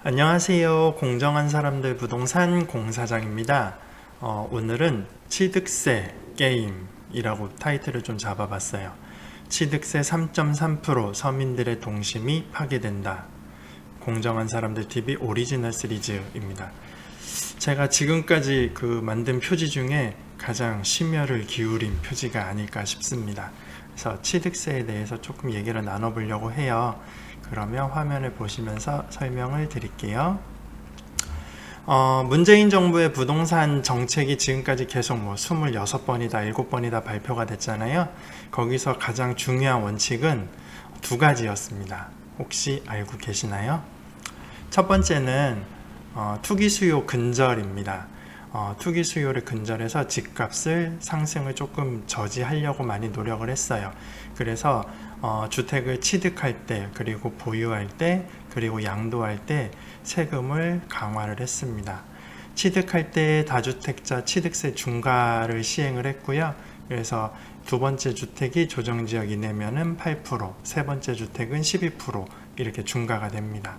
안녕하세요. 공정한 사람들 부동산 공사장입니다. 오늘은 취득세 게임이라고 타이틀을 좀 잡아봤어요. 취득세 3.3% 서민들의 동심이 파괴된다. 공정한 사람들 TV 오리지널 시리즈입니다. 제가 지금까지 만든 표지 중에 가장 심혈을 기울인 표지가 아닐까 싶습니다. 그래서 취득세에 대해서 조금 얘기를 나눠보려고 해요. 그러면 화면을 보시면서 설명을 드릴게요. 문재인 정부의 부동산 정책이 지금까지 계속 26번이다 7번이다 발표가 됐잖아요. 거기서 가장 중요한 원칙은 두 가지였습니다. 혹시 알고 계시나요? 첫 번째는 투기 수요 근절입니다. 투기 수요를 근절해서 집값을 상승을 조금 저지하려고 많이 노력을 했어요. 그래서 주택을 취득할 때, 그리고 보유할 때, 그리고 양도할 때 세금을 강화를 했습니다. 취득할 때 다주택자 취득세 중과를 시행을 했고요. 그래서 두 번째 주택이 조정지역 이내면은 8%, 세 번째 주택은 12% 이렇게 중과가 됩니다.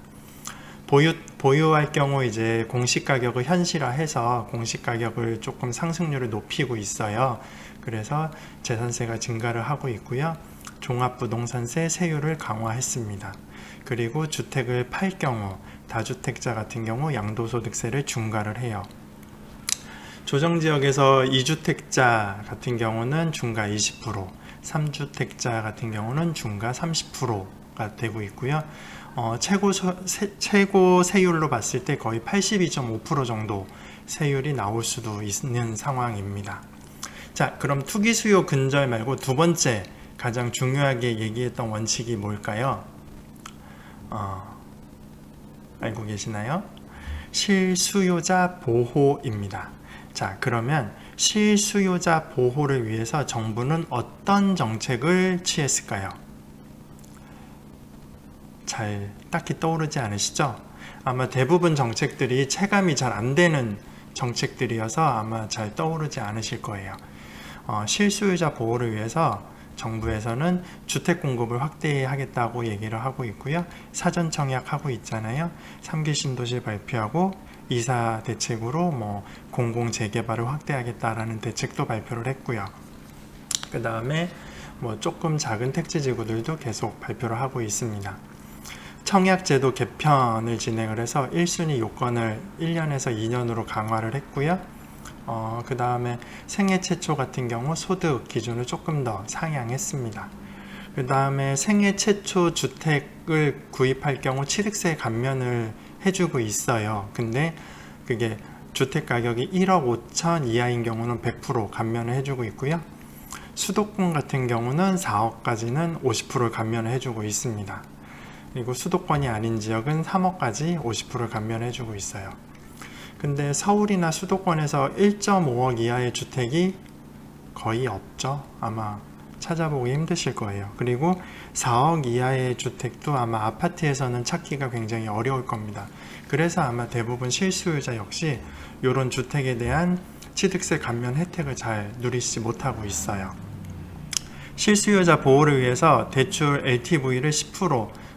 보유할 경우 이제 공시가격을 현실화해서 공시가격을 조금 상승률을 높이고 있어요. 그래서 재산세가 증가를 하고 있고요. 종합부동산세 세율을 강화했습니다. 그리고 주택을 팔 경우 다주택자 같은 경우 양도소득세를 중과를 해요. 조정지역에서 2주택자 같은 경우는 중과 20%, 3주택자 같은 경우는 중과 30%가 되고 있고요. 최고 세율로 봤을 때 거의 82.5% 정도 세율이 나올 수도 있는 상황입니다. 자, 그럼 투기 수요 근절 말고 두 번째 가장 중요하게 얘기했던 원칙이 뭘까요? 알고 계시나요? 실수요자 보호입니다. 자, 그러면 실수요자 보호를 위해서 정부는 어떤 정책을 취했을까요? 잘 딱히 떠오르지 않으시죠? 아마 대부분 정책들이 체감이 잘 안 되는 정책들이어서 아마 잘 떠오르지 않으실 거예요. 실수요자 보호를 위해서 정부에서는 주택 공급을 확대하겠다고 얘기를 하고 있고요. 사전 청약하고 있잖아요. 3기 신도시 발표하고 이사 대책으로 공공 재개발을 확대하겠다라는 대책도 발표를 했고요. 그 다음에 조금 작은 택지지구들도 계속 발표를 하고 있습니다. 청약제도 개편을 진행을 해서 1순위 요건을 1년에서 2년으로 강화를 했고요. 그 다음에 생애 최초 같은 경우 소득 기준을 조금 더 상향했습니다. 그 다음에 생애 최초 주택을 구입할 경우 취득세 감면을 해주고 있어요. 근데 그게 주택 가격이 1억 5천 이하인 경우는 100% 감면을 해주고 있고요. 수도권 같은 경우는 4억까지는 50% 감면을 해주고 있습니다. 그리고 수도권이 아닌 지역은 3억까지 50% 감면해주고 있어요. 근데 서울이나 수도권에서 1.5억 이하의 주택이 거의 없죠. 아마 찾아보기 힘드실 거예요. 그리고 4억 이하의 주택도 아마 아파트에서는 찾기가 굉장히 어려울 겁니다. 그래서 아마 대부분 실수요자 역시 이런 주택에 대한 취득세 감면 혜택을 잘 누리지 못하고 있어요. 실수요자 보호를 위해서 대출 LTV를 10%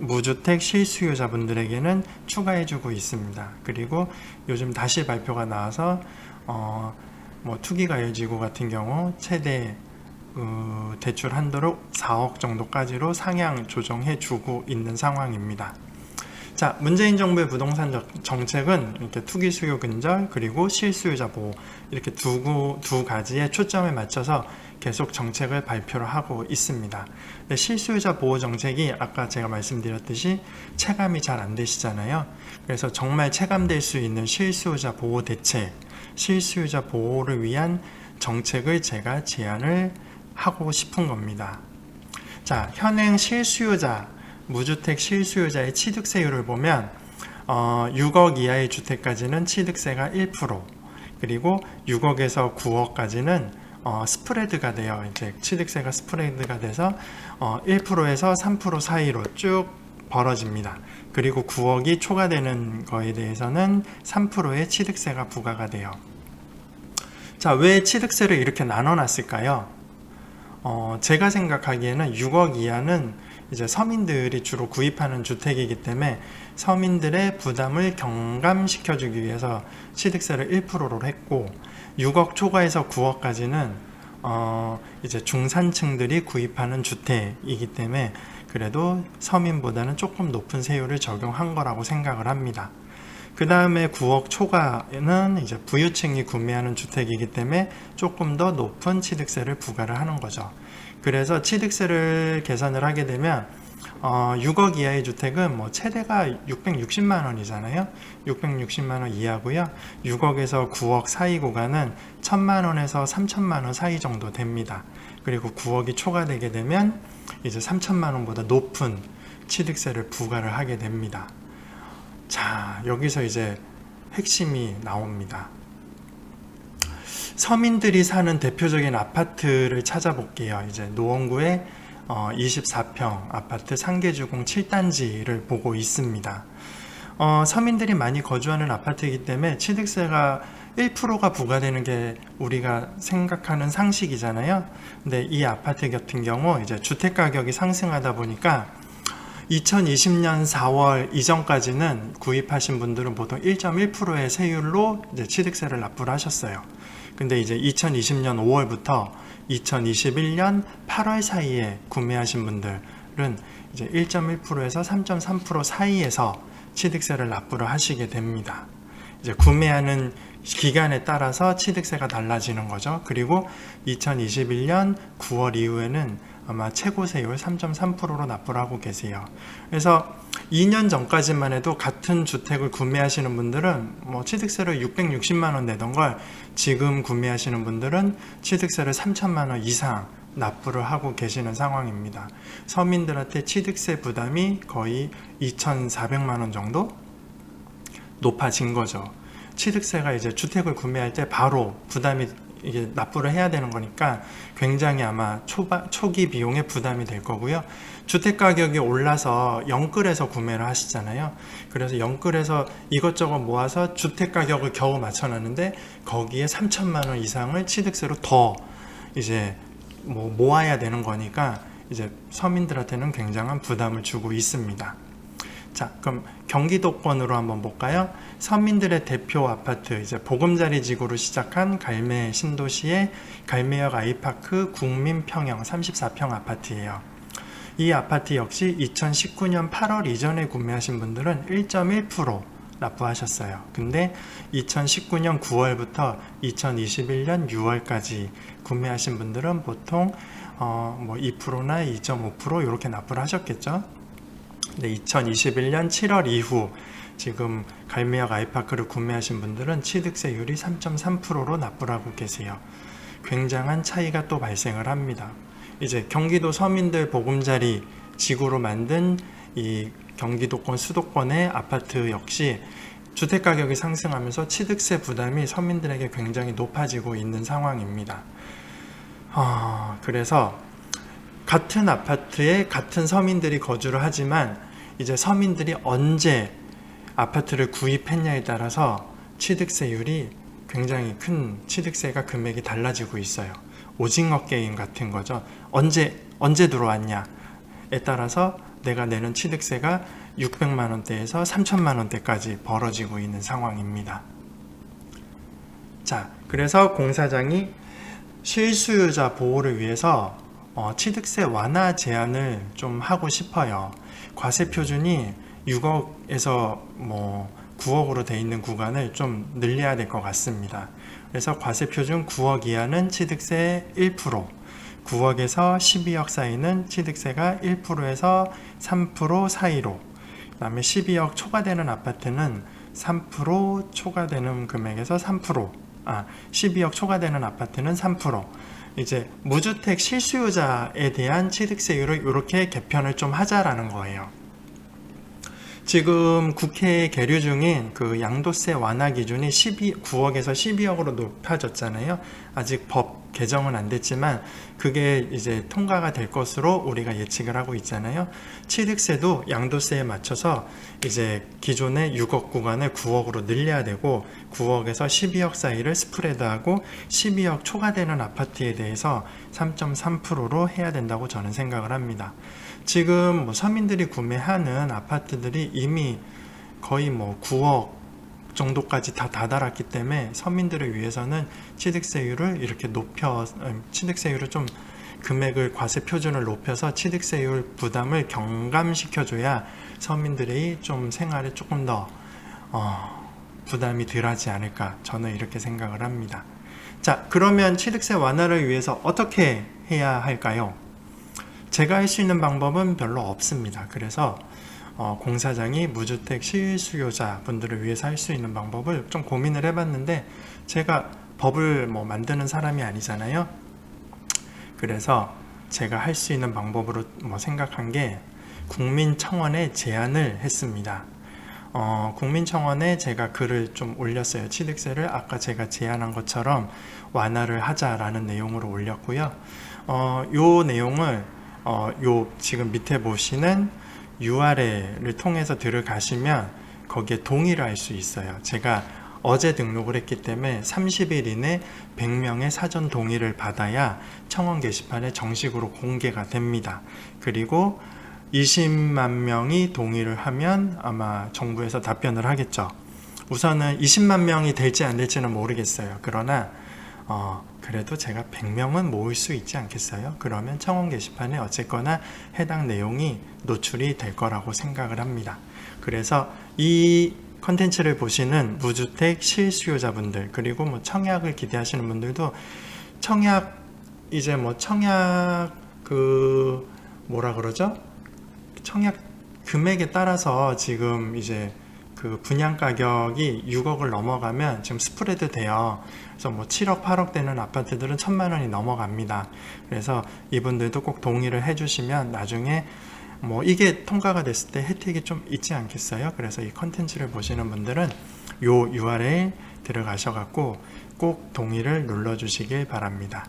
무주택 실수요자분들에게는 추가해주고 있습니다. 그리고 요즘 다시 발표가 나와서 투기과열지구 같은 경우 최대 대출 한도를 4억 정도까지로 상향 조정해주고 있는 상황입니다. 자, 문재인 정부의 부동산 정책은 이렇게 투기 수요 근절 그리고 실수요자 보호 이렇게 두 가지에 초점을 맞춰서 계속 정책을 발표를 하고 있습니다. 근데 실수요자 보호 정책이 아까 제가 말씀드렸듯이 체감이 잘 안 되시잖아요. 그래서 정말 체감될 수 있는 실수요자 보호 대책, 실수요자 보호를 위한 정책을 제가 제안을 하고 싶은 겁니다. 자, 현행 실수요자, 무주택 실수요자의 취득세율을 보면 6억 이하의 주택까지는 취득세가 1%, 그리고 6억에서 9억까지는 스프레드가 돼요. 이제 취득세가 스프레드가 돼서 1%에서 3% 사이로 쭉 벌어집니다. 그리고 9억이 초과되는 거에 대해서는 3%의 취득세가 부과가 돼요. 자, 왜 취득세를 이렇게 나눠놨을까요? 제가 생각하기에는 6억 이하는 이제 서민들이 주로 구입하는 주택이기 때문에 서민들의 부담을 경감시켜주기 위해서 취득세를 1%로 했고, 6억 초과해서 9억까지는 이제 중산층들이 구입하는 주택이기 때문에 그래도 서민보다는 조금 높은 세율을 적용한 거라고 생각을 합니다. 그 다음에 9억 초과는 이제 부유층이 구매하는 주택이기 때문에 조금 더 높은 취득세를 부과를 하는 거죠. 그래서 취득세를 계산을 하게 되면 6억 이하의 주택은 뭐 최대가 660만 원이잖아요. 660만 원 이하고요. 6억에서 9억 사이 구간은 1000만 원에서 3000만 원 사이 정도 됩니다. 그리고 9억이 초과되게 되면 이제 3000만 원보다 높은 취득세를 부과를 하게 됩니다. 자, 여기서 이제 핵심이 나옵니다. 서민들이 사는 대표적인 아파트를 찾아볼게요. 이제 노원구의 24평 아파트 상계주공 7단지를 보고 있습니다. 서민들이 많이 거주하는 아파트이기 때문에 취득세가 1%가 부과되는 게 우리가 생각하는 상식이잖아요. 근데 이 아파트 같은 경우 이제 주택 가격이 상승하다 보니까 2020년 4월 이전까지는 구입하신 분들은 보통 1.1%의 세율로 이제 취득세를 납부를 하셨어요. 근데 이제 2020년 5월부터 2021년 8월 사이에 구매하신 분들은 이제 1.1%에서 3.3% 사이에서 취득세를 납부를 하시게 됩니다. 이제 구매하는 기간에 따라서 취득세가 달라지는 거죠. 그리고 2021년 9월 이후에는 아마 최고 세율 3.3%로 납부를 하고 계세요. 그래서 2년 전까지만 해도 같은 주택을 구매하시는 분들은 뭐 취득세를 660만 원 내던 걸 지금 구매하시는 분들은 취득세를 3천만 원 이상 납부를 하고 계시는 상황입니다. 서민들한테 취득세 부담이 거의 2,400만 원 정도 높아진 거죠. 취득세가 이제 주택을 구매할 때 바로 부담이 이게 납부를 해야 되는 거니까 굉장히 아마 초기 비용에 부담이 될 거고요. 주택 가격이 올라서 영끌에서 구매를 하시잖아요. 그래서 영끌에서 이것저것 모아서 주택 가격을 겨우 맞춰놨는데 거기에 3천만 원 이상을 취득세로 더 이제 뭐 모아야 되는 거니까 이제 서민들한테는 굉장한 부담을 주고 있습니다. 자, 그럼 경기도권으로 한번 볼까요? 서민들의 대표 아파트, 이제 보금자리 지구로 시작한 갈매 신도시의 갈매역 아이파크 국민평형 34평 아파트예요. 이 아파트 역시 2019년 8월 이전에 구매하신 분들은 1.1% 납부하셨어요. 근데 2019년 9월부터 2021년 6월까지 구매하신 분들은 보통 뭐 2%나 2.5% 이렇게 납부를 하셨겠죠. 네, 2021년 7월 이후 지금 갈매역 아이파크를 구매하신 분들은 취득세율이 3.3%로 납부를 하고 계세요. 굉장한 차이가 또 발생을 합니다. 이제 경기도 서민들 보금자리 지구로 만든 이 경기도권 수도권의 아파트 역시 주택가격이 상승하면서 취득세 부담이 서민들에게 굉장히 높아지고 있는 상황입니다. 그래서 같은 아파트에 같은 서민들이 거주를 하지만 이제 서민들이 언제 아파트를 구입했냐에 따라서 취득세율이 굉장히 큰 취득세가 금액이 달라지고 있어요. 오징어 게임 같은 거죠. 언제 들어왔냐에 따라서 내가 내는 취득세가 600만 원대에서 3천만 원대까지 벌어지고 있는 상황입니다. 자, 그래서 공사장이 실수요자 보호를 위해서 취득세 완화 제한을 좀 하고 싶어요. 과세 표준이 6억에서 뭐 9억으로 돼 있는 구간을 좀 늘려야 될 것 같습니다. 그래서 과세 표준 9억 이하는 취득세 1%, 9억에서 12억 사이는 취득세가 1%에서 3% 사이로, 그 다음에 12억 초과되는 아파트는 3% 초과되는 금액에서 12억 초과되는 아파트는 3%, 이제 무주택 실수요자에 대한 취득세율을 이렇게 개편을 좀 하자라는 거예요. 지금 국회에 계류 중인 그 양도세 완화 기준이 9억에서 12억으로 높아졌잖아요. 아직 법 개정은 안 됐지만 그게 이제 통과가 될 것으로 우리가 예측을 하고 있잖아요. 취득세도 양도세에 맞춰서 이제 기존의 6억 구간을 9억으로 늘려야 되고 9억에서 12억 사이를 스프레드하고 12억 초과되는 아파트에 대해서 3.3%로 해야 된다고 저는 생각을 합니다. 지금 뭐 서민들이 구매하는 아파트들이 이미 거의 뭐 9억 정도까지 다 다다랐기 때문에 서민들을 위해서는 취득세율을 이렇게 취득세율을 좀 금액을 과세 표준을 높여서 취득세율 부담을 경감시켜줘야 서민들이 좀 생활에 조금 더 부담이 덜하지 않을까, 저는 이렇게 생각을 합니다. 자, 그러면 취득세 완화를 위해서 어떻게 해야 할까요? 제가 할 수 있는 방법은 별로 없습니다. 그래서 공사장이 무주택 실수요자 분들을 위해서 할 수 있는 방법을 좀 고민을 해봤는데, 제가 법을 뭐 만드는 사람이 아니잖아요. 그래서 제가 할 수 있는 방법으로 뭐 생각한 게 국민청원에 제안을 했습니다. 국민청원에 제가 글을 좀 올렸어요. 취득세를 아까 제가 제안한 것처럼 완화를 하자라는 내용으로 올렸고요. 요 내용을 요 지금 밑에 보시는 URL을 통해서 들어가시면 거기에 동의를 할 수 있어요. 제가 어제 등록을 했기 때문에 30일 이내 100명의 사전 동의를 받아야 청원 게시판에 정식으로 공개가 됩니다. 그리고 20만 명이 동의를 하면 아마 정부에서 답변을 하겠죠. 우선은 20만 명이 될지 안 될지는 모르겠어요. 그러나 그래도 제가 100명은 모을 수 있지 않겠어요? 그러면 청원 게시판에 어쨌거나 해당 내용이 노출이 될 거라고 생각을 합니다. 그래서 이 컨텐츠를 보시는 무주택 실수요자분들, 그리고 뭐 청약을 기대하시는 분들도 청약 이제 뭐 청약 뭐라 그러죠? 청약 금액에 따라서 지금 이제 그 분양 가격이 6억을 넘어가면 지금 스프레드 돼요. 그래서 뭐 7억, 8억 되는 아파트들은 1,000만 원이 넘어갑니다. 그래서 이분들도 꼭 동의를 해주시면 나중에 뭐 이게 통과가 됐을 때 혜택이 좀 있지 않겠어요? 그래서 이 컨텐츠를 보시는 분들은 요 URL 들어가셔갖고 꼭 동의를 눌러주시길 바랍니다.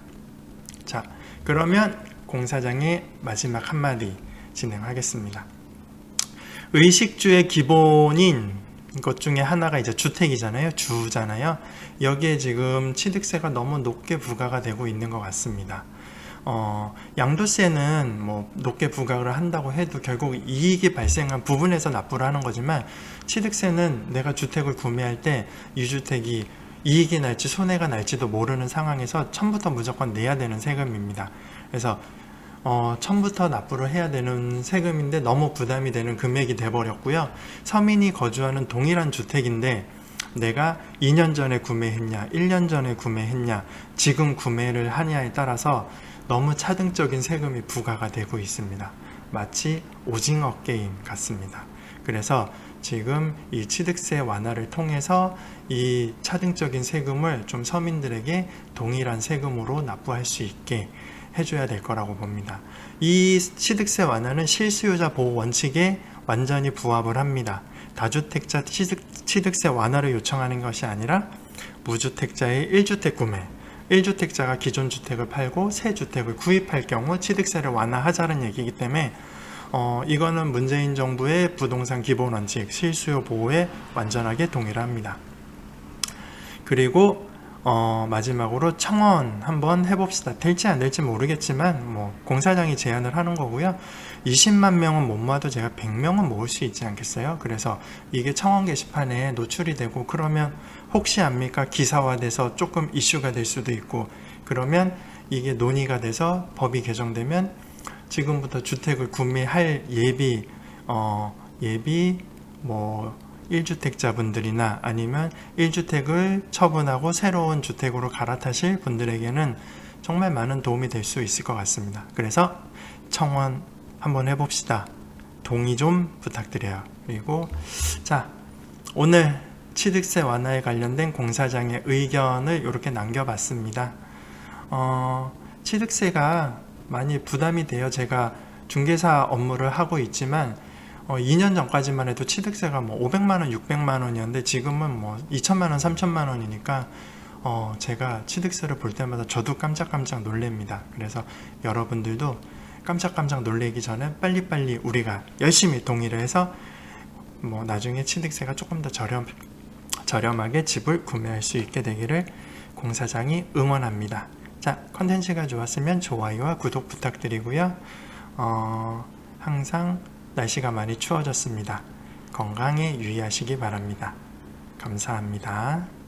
자, 그러면 공사장의 마지막 한마디 진행하겠습니다. 의식주의 기본인 것 중에 하나가 이제 주택이잖아요. 주잖아요. 여기에 지금 취득세가 너무 높게 부과가 되고 있는 것 같습니다. 양도세는 뭐 높게 부과를 한다고 해도 결국 이익이 발생한 부분에서 납부를 하는 거지만, 취득세는 내가 주택을 구매할 때 이 주택이 이익이 날지 손해가 날지도 모르는 상황에서 처음부터 무조건 내야 되는 세금입니다. 그래서 처음부터 납부를 해야 되는 세금인데 너무 부담이 되는 금액이 돼버렸고요. 서민이 거주하는 동일한 주택인데 내가 2년 전에 구매했냐, 1년 전에 구매했냐, 지금 구매를 하냐에 따라서 너무 차등적인 세금이 부과가 되고 있습니다. 마치 오징어 게임 같습니다. 그래서 지금 이 취득세 완화를 통해서 이 차등적인 세금을 좀 서민들에게 동일한 세금으로 납부할 수 있게 해줘야 될 거라고 봅니다. 이 취득세 완화는 실수요자 보호 원칙에 완전히 부합을 합니다. 다주택자 취득세 완화를 요청하는 것이 아니라 무주택자의 1주택 구매, 1주택자가 기존 주택을 팔고 새 주택을 구입할 경우 취득세를 완화하자는 얘기이기 때문에 이거는 문재인 정부의 부동산 기본 원칙, 실수요 보호에 완전하게 동의를 합니다. 그리고 마지막으로 청원 한번 해봅시다. 될지 안 될지 모르겠지만 뭐 공사장이 제안을 하는 거고요. 20만 명은 못 모아도 제가 100명은 모을 수 있지 않겠어요? 그래서 이게 청원 게시판에 노출이 되고 그러면 혹시 압니까? 기사화돼서 조금 이슈가 될 수도 있고, 그러면 이게 논의가 돼서 법이 개정되면 지금부터 주택을 구매할 예비 뭐 1주택자분들이나 아니면 1주택을 처분하고 새로운 주택으로 갈아타실 분들에게는 정말 많은 도움이 될 수 있을 것 같습니다. 그래서 청원 한번 해봅시다. 동의 좀 부탁드려요. 그리고 자, 오늘 취득세 완화에 관련된 공사장의 의견을 이렇게 남겨봤습니다. 취득세가 많이 부담이 돼요. 제가 중개사 업무를 하고 있지만 2년 전까지만 해도 취득세가 뭐 500만 원, 600만 원이었는데 지금은 뭐 2천만 원, 3천만 원이니까 제가 취득세를 볼 때마다 저도 깜짝깜짝 놀랍니다. 그래서 여러분들도 깜짝깜짝 놀래기 전에 빨리빨리 우리가 열심히 동의를 해서 나중에 취득세가 조금 더 저렴하게 집을 구매할 수 있게 되기를 공사장이 응원합니다. 자, 컨텐츠가 좋았으면 좋아요와 구독 부탁드리고요. 항상 날씨가 많이 추워졌습니다. 건강에 유의하시기 바랍니다. 감사합니다.